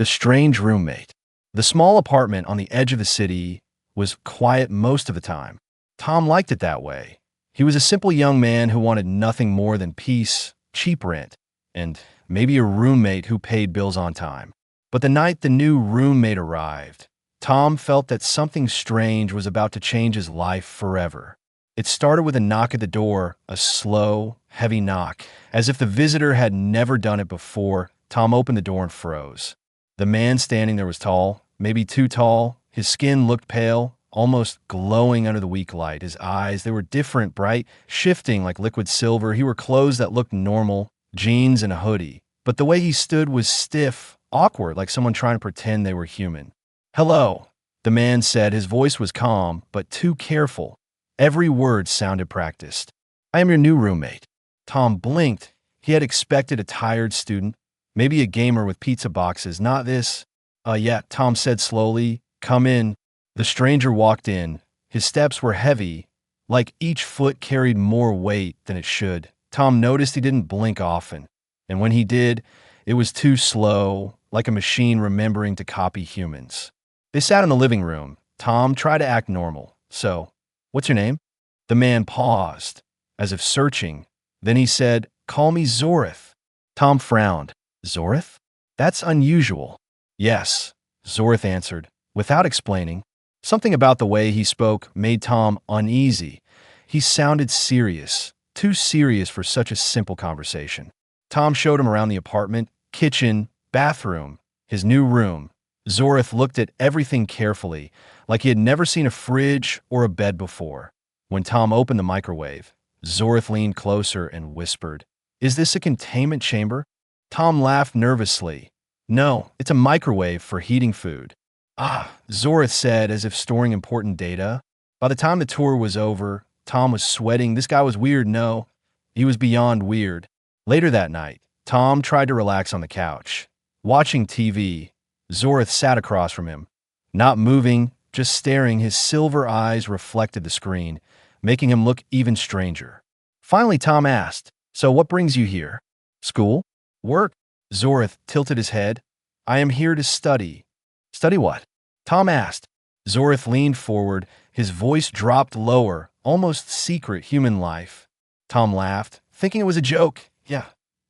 The strange roommate. The small apartment on the edge of the city was quiet most of the time. Tom liked it that way. He was a simple young man who wanted nothing more than peace, cheap rent, and maybe a roommate who paid bills on time. But the night the new roommate arrived, Tom felt that something strange was about to change his life forever. It started with a knock at the door, a slow, heavy knock. As if the visitor had never done it before, Tom opened the door and froze. The man standing there was tall, maybe too tall. His skin looked pale, almost glowing under the weak light. His eyes, they were different, bright, shifting like liquid silver. He wore clothes that looked normal, jeans and a hoodie. But the way he stood was stiff, awkward, like someone trying to pretend they were human. "Hello," the man said. His voice was calm, but too careful. Every word sounded practiced. "I am your new roommate." Tom blinked. He had expected a tired student, maybe a gamer with pizza boxes. Not this. Yeah, Tom said slowly. "Come in." The stranger walked in. His steps were heavy, like each foot carried more weight than it should. Tom noticed he didn't blink often, and when he did, it was too slow, like a machine remembering to copy humans. They sat in the living room. Tom tried to act normal. "So, what's your name?" The man paused, as if searching. Then he said, "Call me Zorith." Tom frowned. "Zorith? That's unusual." "Yes," Zorith answered, without explaining. Something about the way he spoke made Tom uneasy. He sounded serious, too serious for such a simple conversation. Tom showed him around the apartment, kitchen, bathroom, his new room. Zorith looked at everything carefully, like he had never seen a fridge or a bed before. When Tom opened the microwave, Zorith leaned closer and whispered, "Is this a containment chamber?" Tom laughed nervously. "No, it's a microwave for heating food." "Ah," Zorith said, as if storing important data. By the time the tour was over, Tom was sweating. This guy was weird. No, he was beyond weird. Later that night, Tom tried to relax on the couch. Watching TV, Zorith sat across from him, not moving, just staring. His silver eyes reflected the screen, making him look even stranger. Finally, Tom asked, "So what brings you here? School? Work?" Zorith tilted his head. "I am here to study." "Study what?" Tom asked. Zorith leaned forward. His voice dropped lower, almost secret human life. Tom laughed, thinking it was a joke. "Yeah,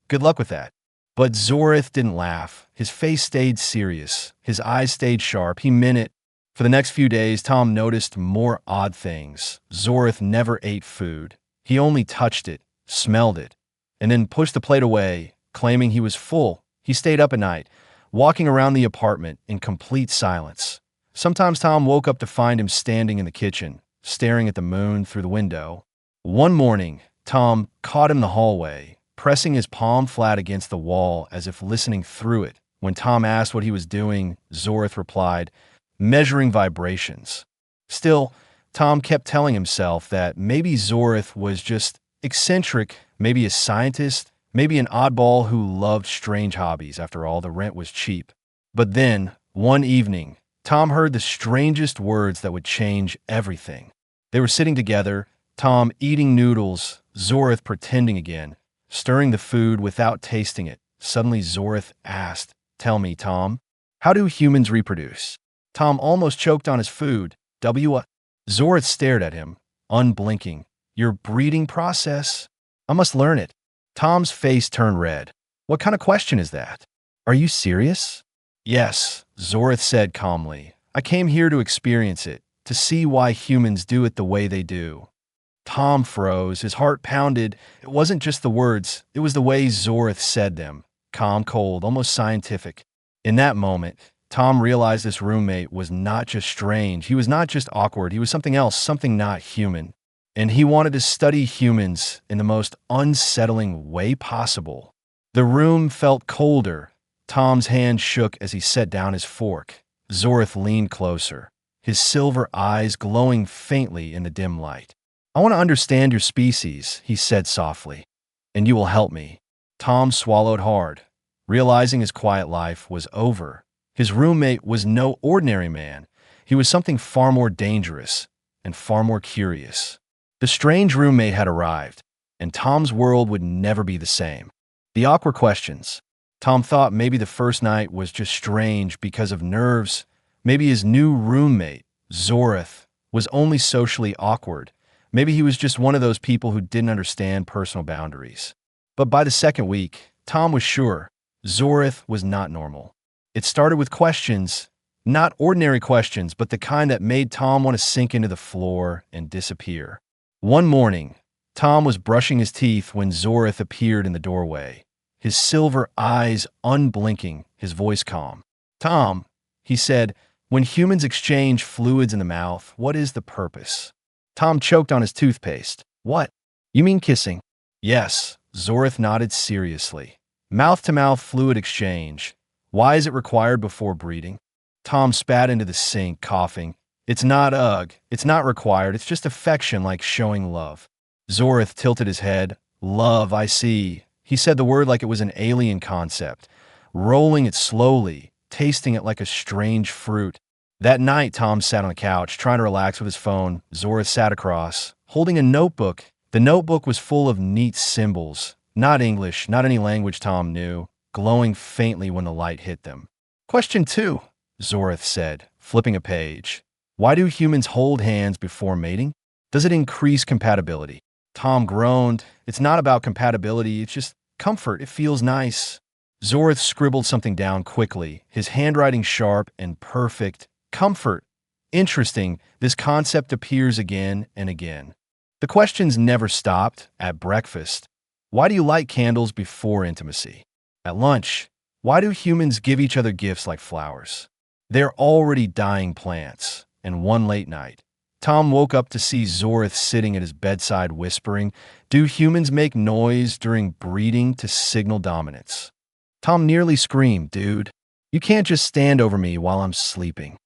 good luck with that." But Zorith didn't laugh. His face stayed serious. His eyes stayed sharp. He meant it. For the next few days, Tom noticed more odd things. Zorith never ate food. He only touched it, smelled it, and then pushed the plate away, claiming he was full. He stayed up at night, walking around the apartment in complete silence. Sometimes Tom woke up to find him standing in the kitchen, staring at the moon through the window. One morning, Tom caught him in the hallway, pressing his palm flat against the wall as if listening through it. When Tom asked what he was doing, Zorith replied, "Measuring vibrations." Still, Tom kept telling himself that maybe Zorith was just eccentric, maybe a scientist, maybe an oddball who loved strange hobbies. After all, the rent was cheap. But then, one evening, Tom heard the strangest words that would change everything. They were sitting together, Tom eating noodles, Zorith pretending again, stirring the food without tasting it. Suddenly, Zorith asked, "Tell me, Tom, how do humans reproduce?" Tom almost choked on his food. Zorith stared at him, unblinking. "Your breeding process? I must learn it." Tom's face turned red. "What kind of question is that? Are you serious?" "Yes," Zorith said calmly. "I came here to experience it, to see why humans do it the way they do." Tom froze. His heart pounded. It wasn't just the words. It was the way Zorith said them. Calm, cold, almost scientific. In that moment, Tom realized this roommate was not just strange. He was not just awkward. He was something else, something not human. And he wanted to study humans in the most unsettling way possible. The room felt colder. Tom's hand shook as he set down his fork. Zorith leaned closer, his silver eyes glowing faintly in the dim light. "I want to understand your species," he said softly, "and you will help me." Tom swallowed hard, realizing his quiet life was over. His roommate was no ordinary man. He was something far more dangerous and far more curious. The strange roommate had arrived, and Tom's world would never be the same. The awkward questions. Tom thought maybe the first night was just strange because of nerves. Maybe his new roommate, Zorith, was only socially awkward. Maybe he was just one of those people who didn't understand personal boundaries. But by the second week, Tom was sure Zorith was not normal. It started with questions, not ordinary questions, but the kind that made Tom want to sink into the floor and disappear. One morning, Tom was brushing his teeth when Zorith appeared in the doorway, his silver eyes unblinking, his voice calm. "Tom," he said, "when humans exchange fluids in the mouth, what is the purpose?" Tom choked on his toothpaste. "What? You mean kissing?" "Yes," Zorith nodded seriously. "Mouth-to-mouth fluid exchange. Why is it required before breeding?" Tom spat into the sink, coughing. It's not required, it's just affection like showing love." Zorith tilted his head. "Love, I see." He said the word like it was an alien concept, rolling it slowly, tasting it like a strange fruit. That night, Tom sat on the couch, trying to relax with his phone. Zorith sat across, holding a notebook. The notebook was full of neat symbols, not English, not any language Tom knew, glowing faintly when the light hit them. "Question 2, Zorith said, flipping a page. "Why do humans hold hands before mating? Does it increase compatibility?" Tom groaned. "It's not about compatibility, it's just comfort. It feels nice." Zorith scribbled something down quickly, his handwriting sharp and perfect. Comfort. Interesting, this concept appears again and again. The questions never stopped. At breakfast, why do you light candles before intimacy? At lunch, why do humans give each other gifts like flowers? They're already dying plants. And one late night, Tom woke up to see Zorith sitting at his bedside whispering, "Do humans make noise during breeding to signal dominance?" Tom nearly screamed, "Dude, you can't just stand over me while I'm sleeping."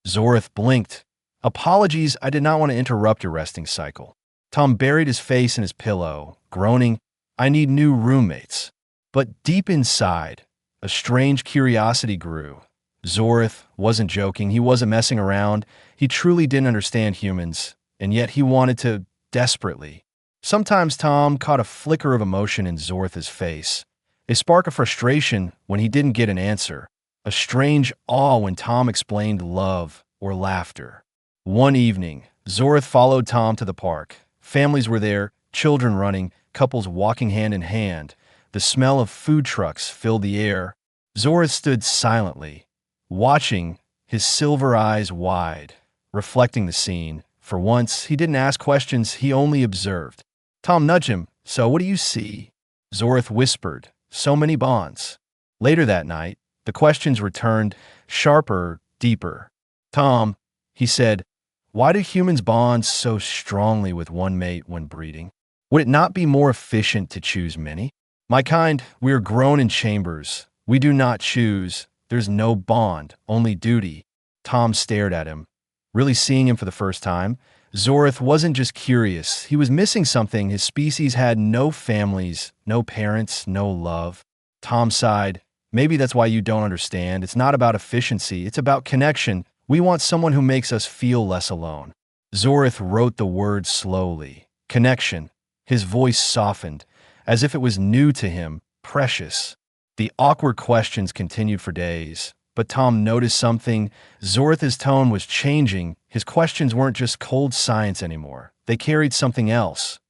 Zorith blinked. "Apologies, I did not want to interrupt your resting cycle." Tom buried his face in his pillow, groaning, "I need new roommates." But deep inside, a strange curiosity grew. Zorith wasn't joking, he wasn't messing around. He truly didn't understand humans, and yet he wanted to desperately. Sometimes Tom caught a flicker of emotion in Zorith's face, a spark of frustration when he didn't get an answer, a strange awe when Tom explained love or laughter. One evening, Zorith followed Tom to the park. Families were there, children running, couples walking hand in hand. The smell of food trucks filled the air. Zorith stood silently, watching, his silver eyes wide, reflecting the scene. For once, he didn't ask questions, he only observed. Tom nudged him. "So what do you see?" Zorith whispered, "So many bonds." Later that night, the questions returned, sharper, deeper. "Tom," he said, "why do humans bond so strongly with one mate when breeding? Would it not be more efficient to choose many? My kind, we are grown in chambers. We do not choose. There's no bond, only duty." Tom stared at him, really seeing him for the first time. Zorith wasn't just curious. He was missing something. His species had no families, no parents, no love. Tom sighed. "Maybe that's why you don't understand. It's not about efficiency. It's about connection. We want someone who makes us feel less alone." Zorith wrote the word slowly. Connection. His voice softened, as if it was new to him, precious. The awkward questions continued for days, but Tom noticed something. Zorith's tone was changing. His questions weren't just cold science anymore. They carried something else.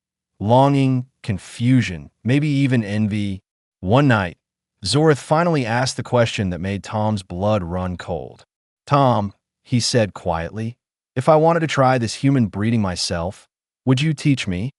Longing, confusion, maybe even envy. One night, Zorith finally asked the question that made Tom's blood run cold. "Tom," he said quietly, "if I wanted to try this human breeding myself, would you teach me?"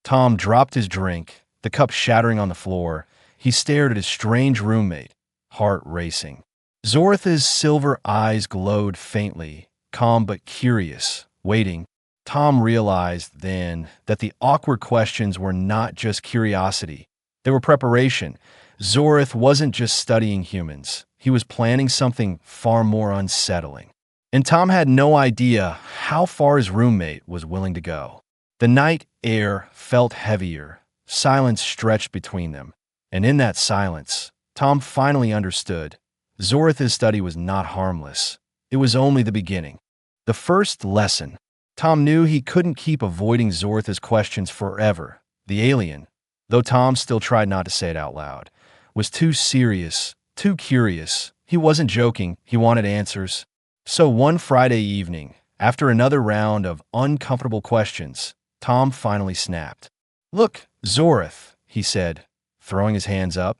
Tom dropped his drink, the cup shattering on the floor. He stared at his strange roommate, heart racing. Zorith's silver eyes glowed faintly, calm but curious, waiting. Tom realized then that the awkward questions were not just curiosity. They were preparation. Zorith wasn't just studying humans. He was planning something far more unsettling. And Tom had no idea how far his roommate was willing to go. The night air felt heavier. Silence stretched between them. And in that silence, Tom finally understood. Zorith's study was not harmless. It was only the beginning. The first lesson. Tom knew he couldn't keep avoiding Zorith's questions forever. The alien, though Tom still tried not to say it out loud, was too serious, too curious. He wasn't joking, he wanted answers. So one Friday evening, after another round of uncomfortable questions, Tom finally snapped. "Look, Zorith," he said, throwing his hands up.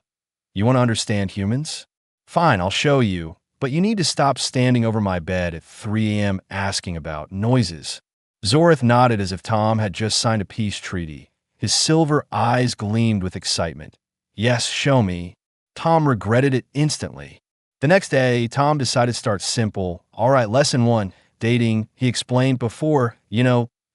"You want to understand humans? Fine, I'll show you, but you need to stop standing over my bed at 3 a.m. asking about noises." Zorith nodded as if Tom had just signed a peace treaty. His silver eyes gleamed with excitement. "Yes, show me." Tom regretted it instantly. The next day, Tom decided to start simple. "All right, lesson 1, dating." He explained before,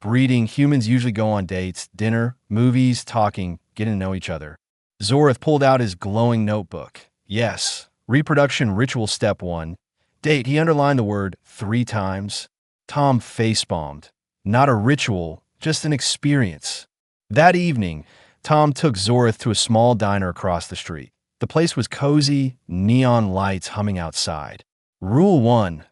breeding, humans usually go on dates, dinner, movies, talking, getting to know each other. Zorith pulled out his glowing notebook. "Yes, reproduction ritual step 1. Date." He underlined the word 3 times. Tom facepalmed. Not a ritual, just an experience. That evening, Tom took Zorith to a small diner across the street. The place was cozy, neon lights humming outside. "Rule 1,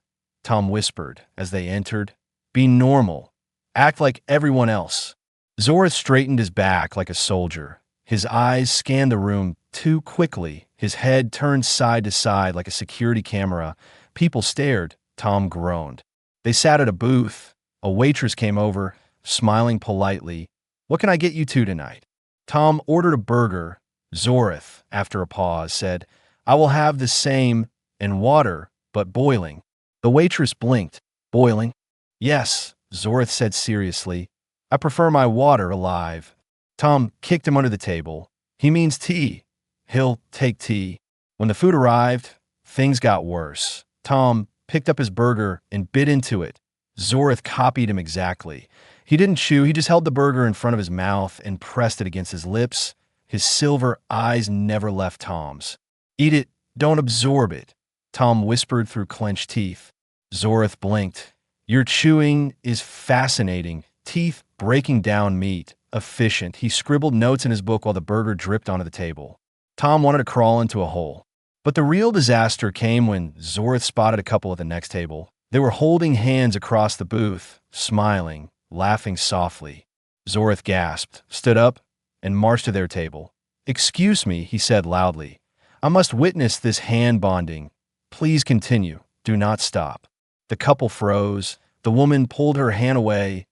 Tom whispered as they entered. "Be normal. Act like everyone else." Zorith straightened his back like a soldier. His eyes scanned the room too quickly. His head turned side to side like a security camera. People stared. Tom groaned. They sat at a booth. A waitress came over, smiling politely. "What can I get you two tonight?" Tom ordered a burger. Zorith, after a pause, said, "I will have the same, and water, but boiling." The waitress blinked. "Boiling?" "Yes," Zorith said seriously. "I prefer my water alive." Tom kicked him under the table. "He means tea. He'll take tea." When the food arrived, things got worse. Tom picked up his burger and bit into it. Zorith copied him exactly. He didn't chew, he just held the burger in front of his mouth and pressed it against his lips. His silver eyes never left Tom's. "Eat it, don't absorb it," Tom whispered through clenched teeth. Zorith blinked. "Your chewing is fascinating. Teeth breaking down meat. Efficient." He scribbled notes in his book while the burger dripped onto the table. Tom wanted to crawl into a hole. But the real disaster came when Zorith spotted a couple at the next table. They were holding hands across the booth, smiling, laughing softly. Zorith gasped, stood up, and marched to their table. "Excuse me," he said loudly. "I must witness this hand bonding. Please continue. Do not stop." The couple froze. The woman pulled her hand away.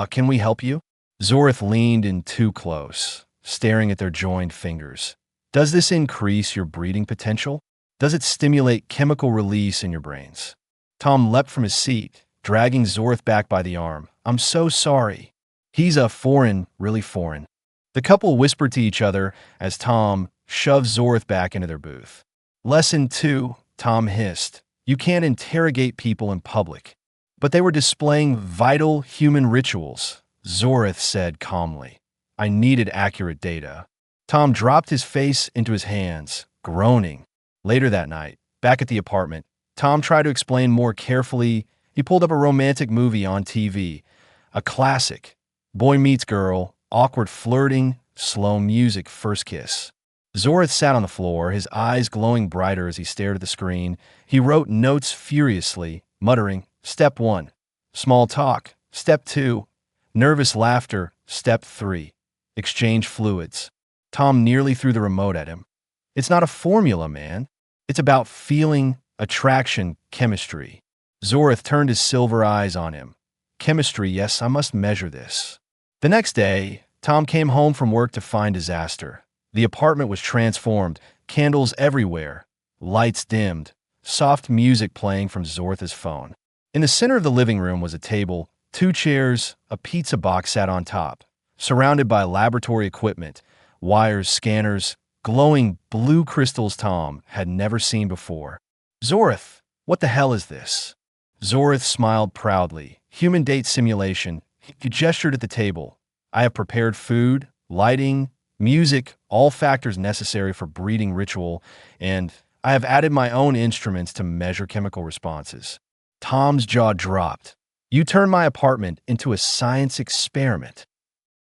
Can we help you?" Zorith leaned in too close, staring at their joined fingers. "Does this increase your breeding potential? Does it stimulate chemical release in your brains?" Tom leapt from his seat, dragging Zorith back by the arm. "I'm so sorry." "He's really foreign." The couple whispered to each other as Tom shoved Zorith back into their booth. "Lesson 2, Tom hissed. "You can't interrogate people in public." But they were displaying vital human rituals. Zorith said calmly, "I needed accurate data." Tom dropped his face into his hands, groaning. Later that night, back at the apartment, Tom tried to explain more carefully. He pulled up a romantic movie on TV. A classic. Boy meets girl, awkward flirting, slow music, first kiss. Zorith sat on the floor, his eyes glowing brighter as he stared at the screen. He wrote notes furiously, muttering, "Step 1, small talk. Step 2, nervous laughter. Step 3, exchange fluids." Tom nearly threw the remote at him. "It's not a formula, man. It's about feeling, attraction, chemistry." Zorith turned his silver eyes on him. "Chemistry, yes, I must measure this." The next day, Tom came home from work to find disaster. The apartment was transformed, candles everywhere, lights dimmed, soft music playing from Zorith's phone. In the center of the living room was a table, 2 chairs, a pizza box sat on top, surrounded by laboratory equipment, wires, scanners, glowing blue crystals Tom had never seen before. "Zorith, what the hell is this?" Zorith smiled proudly. "Human date simulation." He gestured at the table. "I have prepared food, lighting, music, all factors necessary for breeding ritual, and I have added my own instruments to measure chemical responses." Tom's jaw dropped. "You turned my apartment into a science experiment."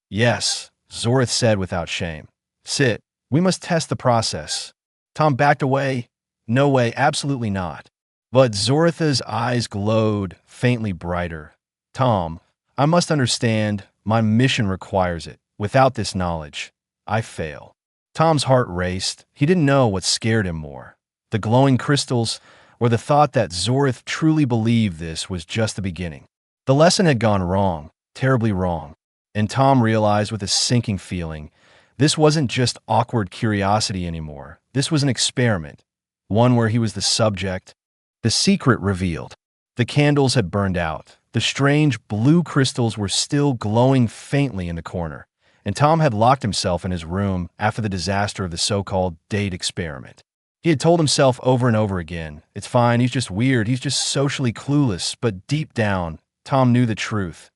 "Yes," Zorith said without shame. "Sit. We must test the process." Tom backed away. "No way, absolutely not." But Zorith's eyes glowed faintly brighter. "Tom, I must understand. My mission requires it. Without this knowledge, I fail." Tom's heart raced. He didn't know what scared him more: the glowing crystals, or the thought that Zorith truly believed this was just the beginning. The lesson had gone wrong, terribly wrong, and Tom realized with a sinking feeling this wasn't just awkward curiosity anymore. This was an experiment, one where he was the subject. The secret revealed. The candles had burned out. The strange blue crystals were still glowing faintly in the corner, and Tom had locked himself in his room after the disaster of the so-called date experiment. He had told himself over and over again, it's fine, he's just weird, he's just socially clueless, but deep down, Tom knew the truth.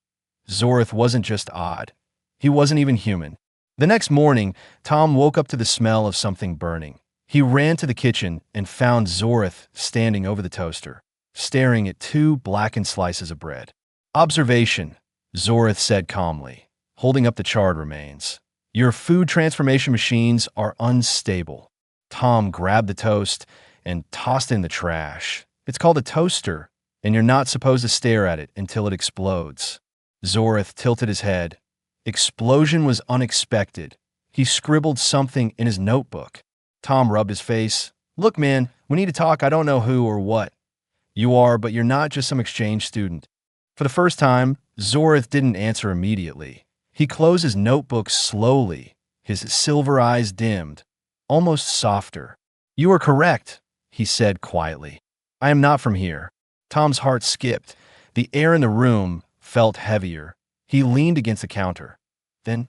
Zorith wasn't just odd. He wasn't even human. The next morning, Tom woke up to the smell of something burning. He ran to the kitchen and found Zorith standing over the toaster, staring at two blackened slices of bread. Observation, Zorith said calmly, holding up the charred remains. Your food transformation machines are unstable. Tom grabbed the toast and tossed it in the trash. It's called a toaster, and you're not supposed to stare at it until it explodes. Zorith tilted his head. Explosion was unexpected. He scribbled something in his notebook. Tom rubbed his face. Look, man, we need to talk. I don't know who or what you are, but you're not just some exchange student. For the first time, Zorith didn't answer immediately. He closed his notebook slowly, his silver eyes dimmed, almost softer. You are correct, he said quietly. I am not from here. Tom's heart skipped. The air in the room felt heavier. He leaned against the counter. Then,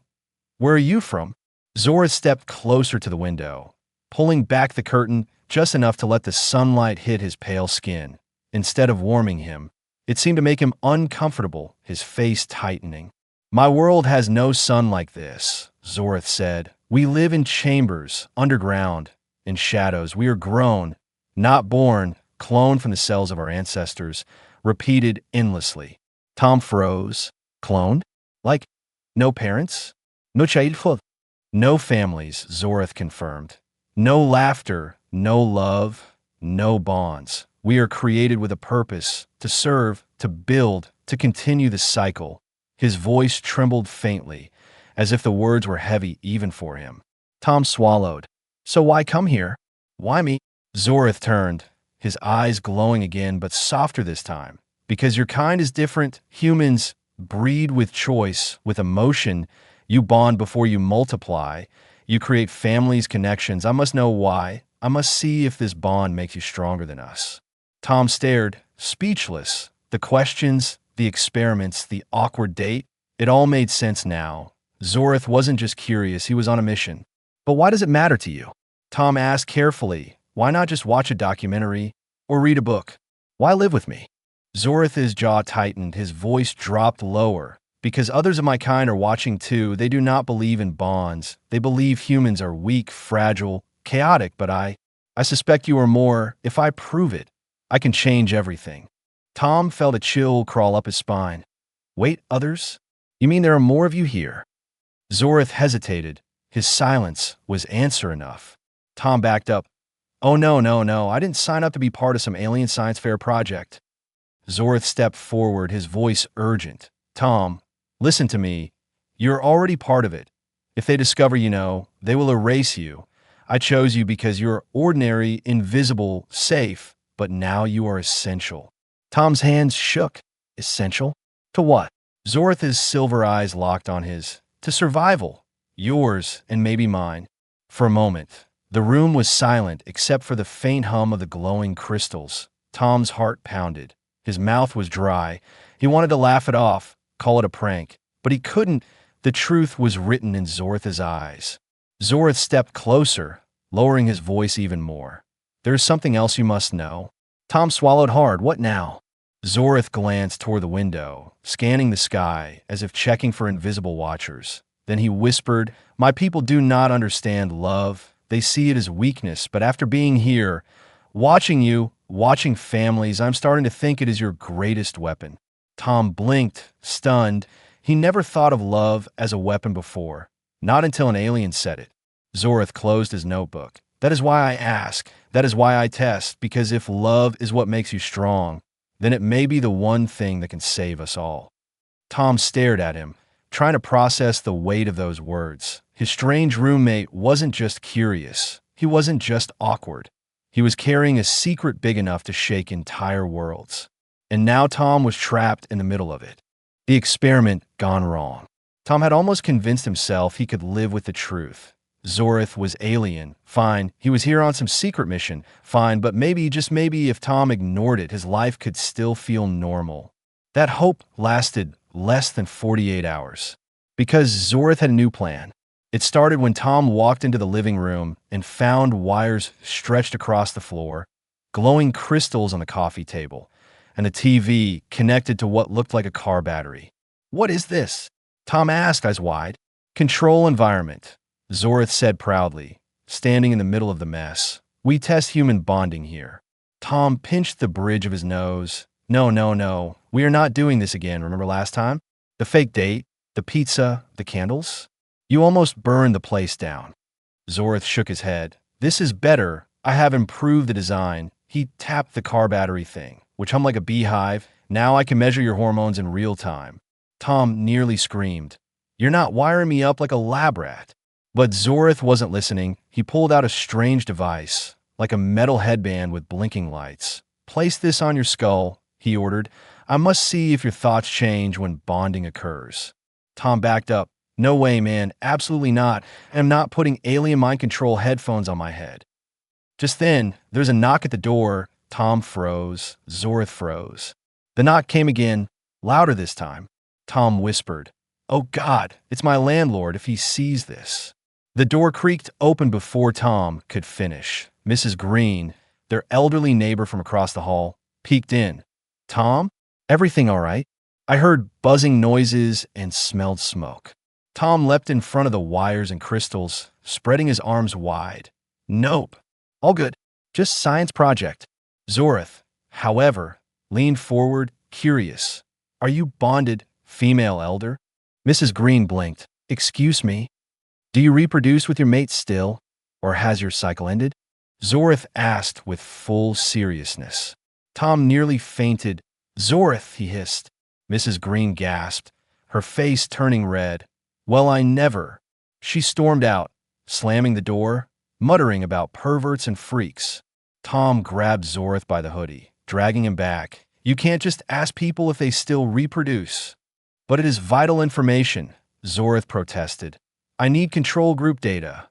where are you from? Zorith stepped closer to the window, pulling back the curtain just enough to let the sunlight hit his pale skin. Instead of warming him, it seemed to make him uncomfortable, his face tightening. My world has no sun like this, Zorith said. We live in chambers, underground, in shadows. We are grown, not born, cloned from the cells of our ancestors, repeated endlessly. Tom froze. Cloned? Like, no parents? No childhood? No families, Zorith confirmed. No laughter, no love, no bonds. We are created with a purpose, to serve, to build, to continue the cycle. His voice trembled faintly, as if the words were heavy even for him. Tom swallowed. So why come here? Why me? Zorith turned, his eyes glowing again, but softer this time. Because your kind is different. Humans breed with choice, with emotion. You bond before you multiply. You create families, connections. I must know why. I must see if this bond makes you stronger than us. Tom stared, speechless. The questions, the experiments, the awkward date, it all made sense now. Zorith wasn't just curious, he was on a mission. But why does it matter to you? Tom asked carefully. Why not just watch a documentary or read a book? Why live with me? Zorith's jaw tightened, his voice dropped lower. Because others of my kind are watching too. They do not believe in bonds. They believe humans are weak, fragile, chaotic, but I suspect you are more. If I prove it, I can change everything. Tom felt a chill crawl up his spine. Wait, others? You mean there are more of you here? Zorith hesitated. His silence was answer enough. Tom backed up. Oh, no. I didn't sign up to be part of some alien science fair project. Zorith stepped forward, his voice urgent. Tom, listen to me. You're already part of it. If they discover they will erase you. I chose you because you're ordinary, invisible, safe, but now you are essential. Tom's hands shook. Essential? To what? Zorith's silver eyes locked on his. To survival. Yours and maybe mine. For a moment, the room was silent except for the faint hum of the glowing crystals. Tom's heart pounded. His mouth was dry. He wanted to laugh it off, call it a prank, but he couldn't. The truth was written in Zorith's eyes. Zorith stepped closer, lowering his voice even more. There's something else you must know. Tom swallowed hard. What now? Zorith glanced toward the window, scanning the sky as if checking for invisible watchers. Then he whispered, My people do not understand love. They see it as weakness, but after being here, watching you, watching families, I'm starting to think it is your greatest weapon. Tom blinked, stunned. He never thought of love as a weapon before, not until an alien said it. Zorith closed his notebook. That is why I ask. That is why I test, because if love is what makes you strong, then it may be the one thing that can save us all. Tom stared at him, trying to process the weight of those words. His strange roommate wasn't just curious. He wasn't just awkward. He was carrying a secret big enough to shake entire worlds. And now Tom was trapped in the middle of it. The experiment gone wrong. Tom had almost convinced himself he could live with the truth. Zorith was alien. Fine. He was here on some secret mission. Fine, but maybe, just maybe, if Tom ignored it, his life could still feel normal. That hope lasted less than 48 hours. Because Zorith had a new plan. It started when Tom walked into the living room and found wires stretched across the floor, glowing crystals on the coffee table, and a TV connected to what looked like a car battery. "What is this?" Tom asked, eyes wide. "Control environment," Zorith said proudly, standing in the middle of the mess. "We test human bonding here." Tom pinched the bridge of his nose. No, no, no. We are not doing this again. Remember last time? The fake date, the pizza, the candles? You almost burned the place down. Zorith shook his head. "This is better. I have improved the design." He tapped the car battery thing, which hummed like a beehive. "Now I can measure your hormones in real time." Tom nearly screamed. "You're not wiring me up like a lab rat." But Zorith wasn't listening. He pulled out a strange device, like a metal headband with blinking lights. "Place this on your skull," he ordered. "I must see if your thoughts change when bonding occurs." Tom backed up. "No way, man. Absolutely not. I'm not putting alien mind control headphones on my head." Just then, there's a knock at the door. Tom froze. Zorith froze. The knock came again, louder this time. Tom whispered, "Oh God, it's my landlord if he sees this." The door creaked open before Tom could finish. Mrs. Green, their elderly neighbor from across the hall, peeked in. "Tom, everything all right?" "I heard buzzing noises and smelled smoke." Tom leapt in front of the wires and crystals, spreading his arms wide. "Nope. All good. Just science project." Zorith, however, leaned forward, curious. "Are you bonded, female elder?" Mrs. Green blinked. "Excuse me? Do you reproduce with your mate still, or has your cycle ended?" Zorith asked with full seriousness. Tom nearly fainted. "Zorith," he hissed. Mrs. Green gasped, her face turning red. "Well, I never." She stormed out, slamming the door, muttering about perverts and freaks. Tom grabbed Zorith by the hoodie, dragging him back. "You can't just ask people if they still reproduce." "But it is vital information," Zorith protested. "I need control group data."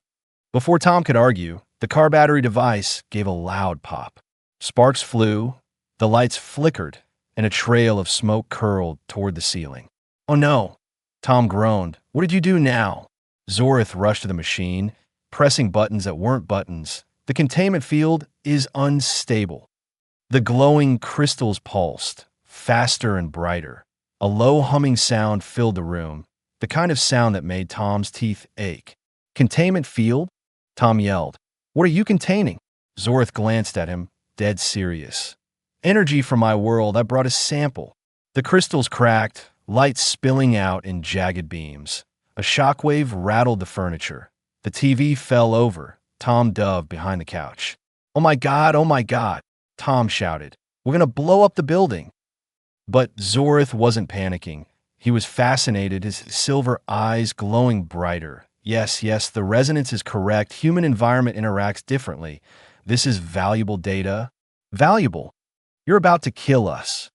Before Tom could argue, the car battery device gave a loud pop. Sparks flew, the lights flickered, and a trail of smoke curled toward the ceiling. "Oh no!" Tom groaned. "What did you do now?" Zorith rushed to the machine, pressing buttons that weren't buttons. "The containment field is unstable." The glowing crystals pulsed, faster and brighter. A low humming sound filled the room, the kind of sound that made Tom's teeth ache. "Containment field?" Tom yelled. "What are you containing?" Zorith glanced at him, dead serious. "Energy from my world. I brought a sample." The crystals cracked, lights spilling out in jagged beams. A shockwave rattled the furniture. The TV fell over. Tom dove behind the couch. "Oh my God, oh my God," Tom shouted. "We're gonna blow up the building." But Zorith wasn't panicking. He was fascinated, his silver eyes glowing brighter. Yes, the resonance is correct. Human environment interacts differently. This is valuable data." "Valuable? You're about to kill us."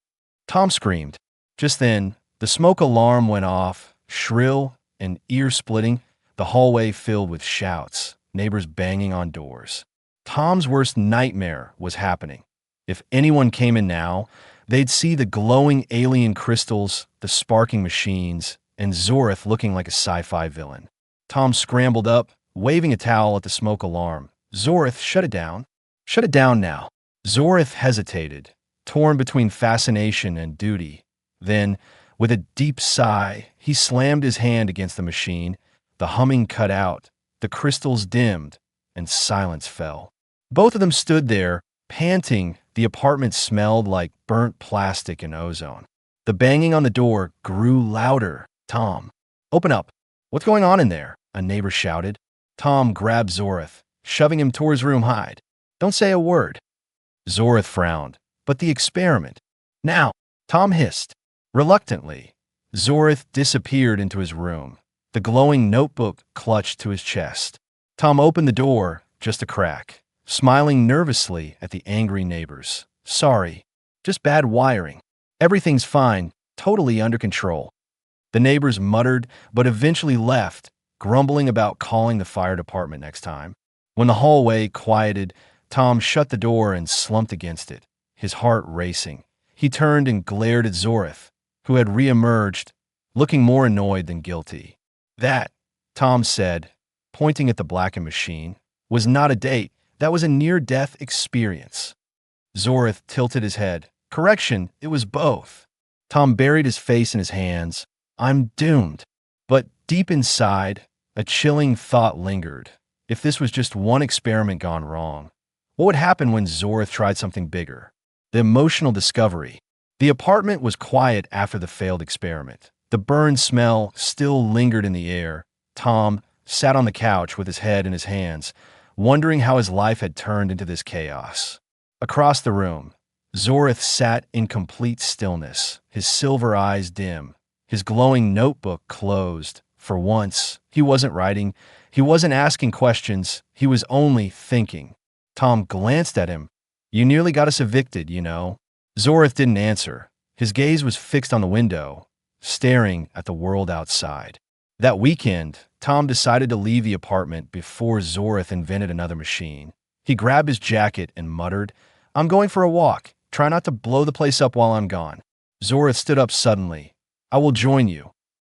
Tom screamed. Just then, the smoke alarm went off, shrill and ear-splitting, the hallway filled with shouts, neighbors banging on doors. Tom's worst nightmare was happening. If anyone came in now, they'd see the glowing alien crystals, the sparking machines, and Zorith looking like a sci-fi villain. Tom scrambled up, waving a towel at the smoke alarm. "Zorith, shut it down. Shut it down now." Zorith hesitated, torn between fascination and duty. Then, with a deep sigh, he slammed his hand against the machine. The humming cut out, the crystals dimmed, and silence fell. Both of them stood there, panting. The apartment smelled like burnt plastic and ozone. The banging on the door grew louder. "Tom, open up. What's going on in there?" a neighbor shouted. Tom grabbed Zorith, shoving him towards room hide. "Don't say a word." Zorith frowned. "But the experiment." "Now," Tom hissed. Reluctantly, Zorith disappeared into his room. the glowing notebook clutched to his chest. Tom opened the door, just a crack, smiling nervously at the angry neighbors. Sorry, just bad wiring. Everything's fine, totally under control. The neighbors muttered, but eventually left, grumbling about calling the fire department next time. When the hallway quieted, Tom shut the door and slumped against it, his heart racing. He turned and glared at Zorith, who had reemerged, looking more annoyed than guilty. That, Tom said, pointing at the blackened machine, was not a date. That was a near-death experience. Zorith tilted his head. Correction, it was both. Tom buried his face in his hands. I'm doomed. But deep inside, a chilling thought lingered. If this was just one experiment gone wrong, what would happen when Zorith tried something bigger? The emotional discovery. The apartment was quiet after the failed experiment. The burn smell still lingered in the air. Tom sat on the couch with his head in his hands, wondering how his life had turned into this chaos. Across the room, Zorith sat in complete stillness, his silver eyes dim, his glowing notebook closed. For once, he wasn't writing, he wasn't asking questions, he was only thinking. Tom glanced at him. You nearly got us evicted, you know. Zorith didn't answer. His gaze was fixed on the window, staring at the world outside. That weekend, Tom decided to leave the apartment before Zorith invented another machine. He grabbed his jacket and muttered, I'm going for a walk. Try not to blow the place up while I'm gone. Zorith stood up suddenly. I will join you.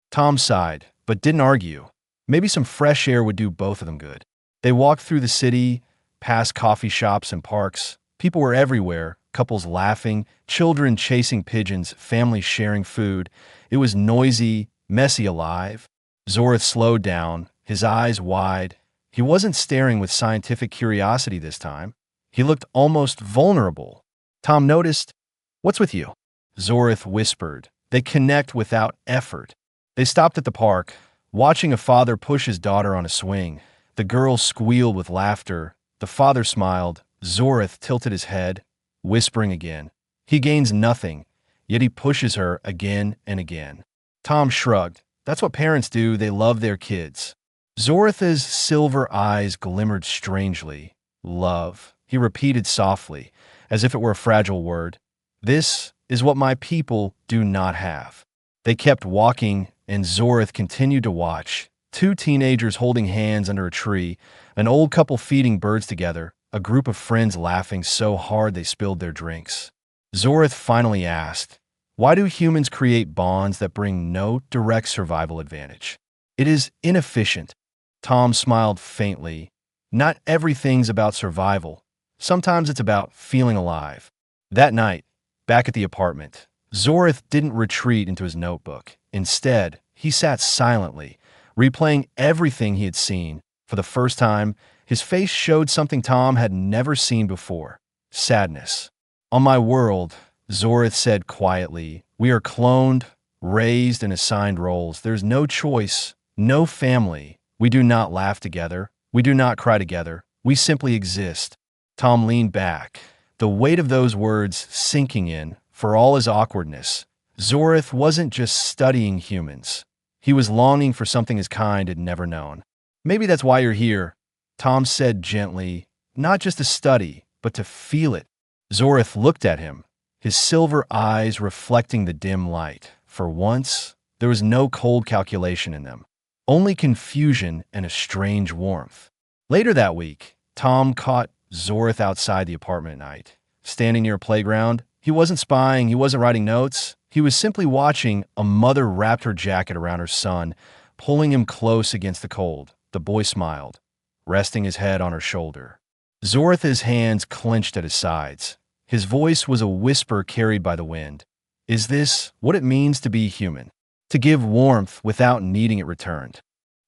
Tom sighed, but didn't argue. Maybe some fresh air would do both of them good. They walked through the city, past coffee shops and parks. People were everywhere, couples laughing, children chasing pigeons, families sharing food. It was noisy, messy, alive. Zorith slowed down, his eyes wide. He wasn't staring with scientific curiosity this time. He looked almost vulnerable. Tom noticed, What's with you? Zorith whispered. They connect without effort. They stopped at the park, watching a father push his daughter on a swing. The girl squealed with laughter. The father smiled. Zorith tilted his head, whispering again. He gains nothing, yet he pushes her again and again. Tom shrugged. That's what parents do. They love their kids. Zorith's silver eyes glimmered strangely. Love, he repeated softly, as if it were a fragile word. This is what my people do not have. They kept walking, and Zorith continued to watch. Two teenagers holding hands under a tree, an old couple feeding birds together, a group of friends laughing so hard they spilled their drinks. Zorith finally asked, Why do humans create bonds that bring no direct survival advantage? It is inefficient. Tom smiled faintly. Not everything's about survival. Sometimes it's about feeling alive. That night, back at the apartment, Zorith didn't retreat into his notebook. Instead, he sat silently, replaying everything he had seen. For the first time, his face showed something Tom had never seen before: sadness. On my world, Zorith said quietly, we are cloned, raised, and assigned roles. There's no choice, no family. We do not laugh together. We do not cry together. We simply exist. Tom leaned back, the weight of those words sinking in. For all his awkwardness, Zorith wasn't just studying humans. He was longing for something his kind had never known. Maybe that's why you're here, Tom said gently, not just to study, but to feel it. Zorith looked at him, his silver eyes reflecting the dim light. For once, there was no cold calculation in them, only confusion and a strange warmth. Later that week, Tom caught Zorith outside the apartment at night. Standing near a playground, he wasn't spying, he wasn't writing notes. He was simply watching. A mother wrapped her jacket around her son, pulling him close against the cold. The boy smiled, resting his head on her shoulder. Zorith's hands clenched at his sides. His voice was a whisper carried by the wind. Is this what it means to be human? To give warmth without needing it returned?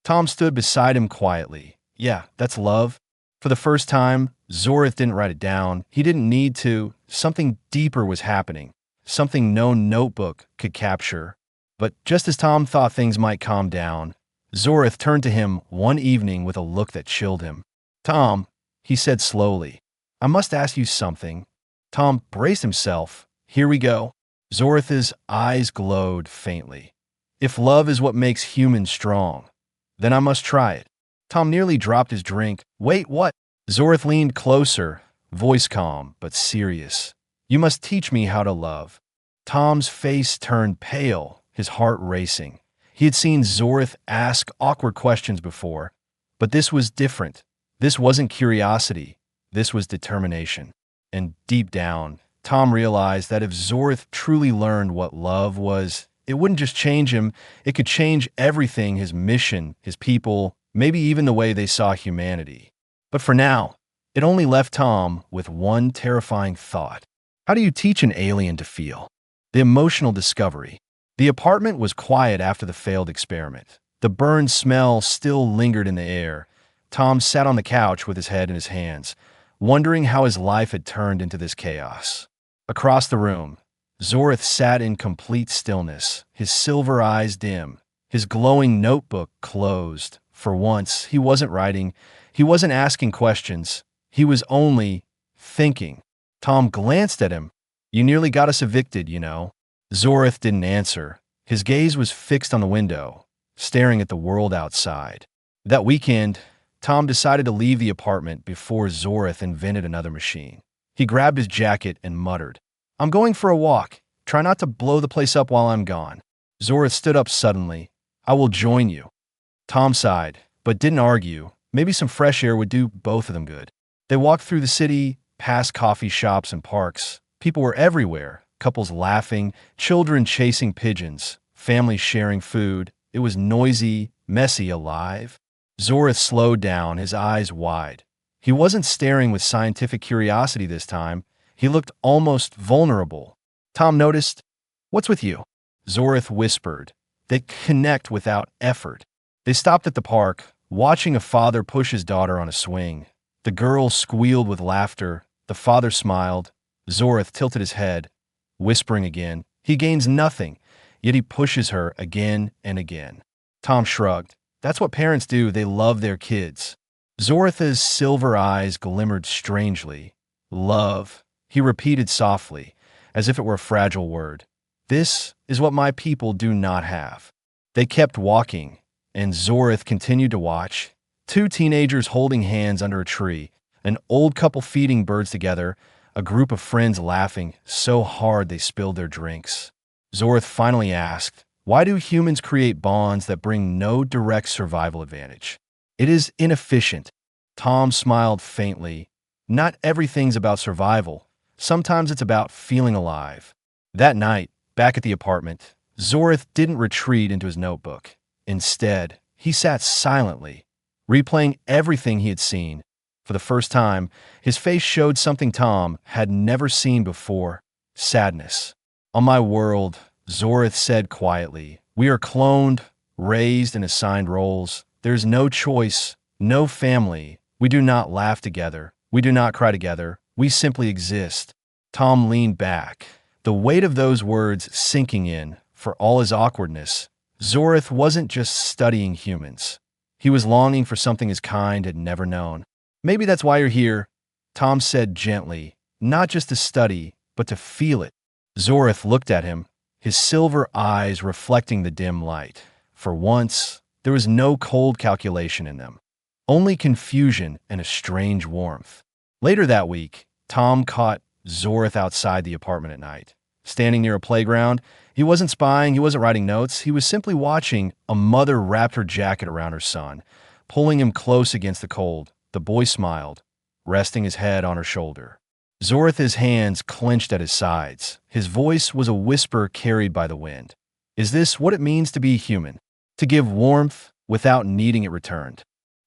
Tom stood beside him quietly. Yeah, that's love. For the first time, Zorith didn't write it down. He didn't need to. Something deeper was happening, something no notebook could capture. But just as Tom thought things might calm down, Zorith turned to him one evening with a look that chilled him. Tom, he said slowly, I must ask you something. Tom braced himself. Here we go. Zorith's eyes glowed faintly. If love is what makes humans strong, Then I must try it. Tom nearly dropped his drink. Wait, what? Zorith leaned closer, voice calm but serious. You must teach me how to love. Tom's face turned pale, his heart racing. He had seen Zorith ask awkward questions before, but this was different. This wasn't curiosity. This was determination. And deep down, Tom realized that if Zorith truly learned what love was, it wouldn't just change him, it could change everything, his mission, his people, maybe even the way they saw humanity. But for now, it only left Tom with one terrifying thought. How do you teach an alien to feel? The emotional discovery. The apartment was quiet after the failed experiment. The burned smell still lingered in the air. Tom sat on the couch with his head in his hands, wondering how his life had turned into this chaos. Across the room, Zorith sat in complete stillness, his silver eyes dim, his glowing notebook closed. For once, he wasn't writing, he wasn't asking questions, he was only thinking. Tom glanced at him. You nearly got us evicted, you know. Zorith didn't answer. His gaze was fixed on the window, staring at the world outside. That weekend, Tom decided to leave the apartment before Zorith invented another machine. He grabbed his jacket and muttered, I'm going for a walk. Try not to blow the place up while I'm gone. Zorith stood up suddenly. I will join you. Tom sighed, but didn't argue. Maybe some fresh air would do both of them good. They walked through the city, past coffee shops and parks. People were everywhere, couples laughing, children chasing pigeons, families sharing food. It was noisy, messy, alive. Zorith slowed down, his eyes wide. He wasn't staring with scientific curiosity this time. He looked almost vulnerable. Tom noticed, What's with you? Zorith whispered. They connect without effort. They stopped at the park, watching a father push his daughter on a swing. The girl squealed with laughter. The father smiled. Zorith tilted his head, whispering again. He gains nothing, yet he pushes her again and again. Tom shrugged. That's what parents do. They love their kids. Zorith's silver eyes glimmered strangely. Love, he repeated softly, as if it were a fragile word. This is what my people do not have. They kept walking, and Zorith continued to watch. Two teenagers holding hands under a tree, an old couple feeding birds together, a group of friends laughing so hard they spilled their drinks. Zorith finally asked, Why do humans create bonds that bring no direct survival advantage? It is inefficient. Tom smiled faintly. Not everything's about survival. Sometimes it's about feeling alive. That night, back at the apartment, Zorith didn't retreat into his notebook. Instead, he sat silently, replaying everything he had seen. For the first time, his face showed something Tom had never seen before: sadness. On my world, Zorith said quietly, we are cloned, raised, and assigned roles. There's no choice, no family. We do not laugh together. We do not cry together. We simply exist. Tom leaned back, the weight of those words sinking in. For all his awkwardness, Zorith wasn't just studying humans. He was longing for something his kind had never known. Maybe that's why you're here, Tom said gently, not just to study, but to feel it. Zorith looked at him, his silver eyes reflecting the dim light. For once, there was no cold calculation in them, only confusion and a strange warmth. Later that week, Tom caught Zorith outside the apartment at night. Standing near a playground, he wasn't spying, he wasn't writing notes, he was simply watching. A mother wrapped her jacket around her son, pulling him close against the cold. The boy smiled, resting his head on her shoulder. Zorith's hands clenched at his sides. His voice was a whisper carried by the wind. Is this what it means to be human? To give warmth without needing it returned?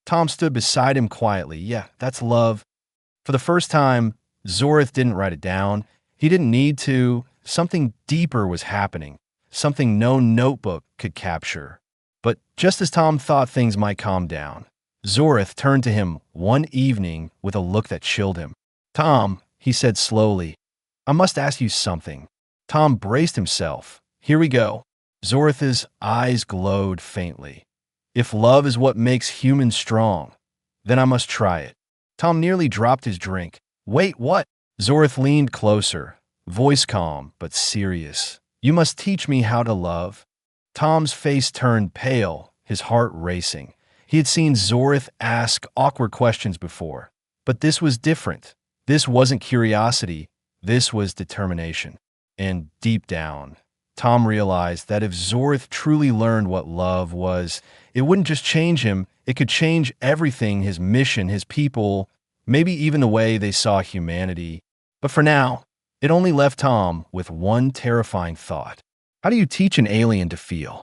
Tom stood beside him quietly. Yeah, that's love. For the first time, Zorith didn't write it down. He didn't need to. Something deeper was happening, something no notebook could capture. But just as Tom thought things might calm down, Zorith turned to him one evening with a look that chilled him. Tom, he said slowly, I must ask you something. Tom braced himself. Here we go. Zorith's eyes glowed faintly. If love is what makes humans strong, then I must try it. Tom nearly dropped his drink. Wait, what? Zorith leaned closer, voice calm but serious. You must teach me how to love. Tom's face turned pale, his heart racing. He had seen Zorith ask awkward questions before, but this was different. This wasn't curiosity, this was determination. And deep down, Tom realized that if Zorith truly learned what love was, it wouldn't just change him, it could change everything, his mission, his people, maybe even the way they saw humanity. But for now, it only left Tom with one terrifying thought. How do you teach an alien to feel?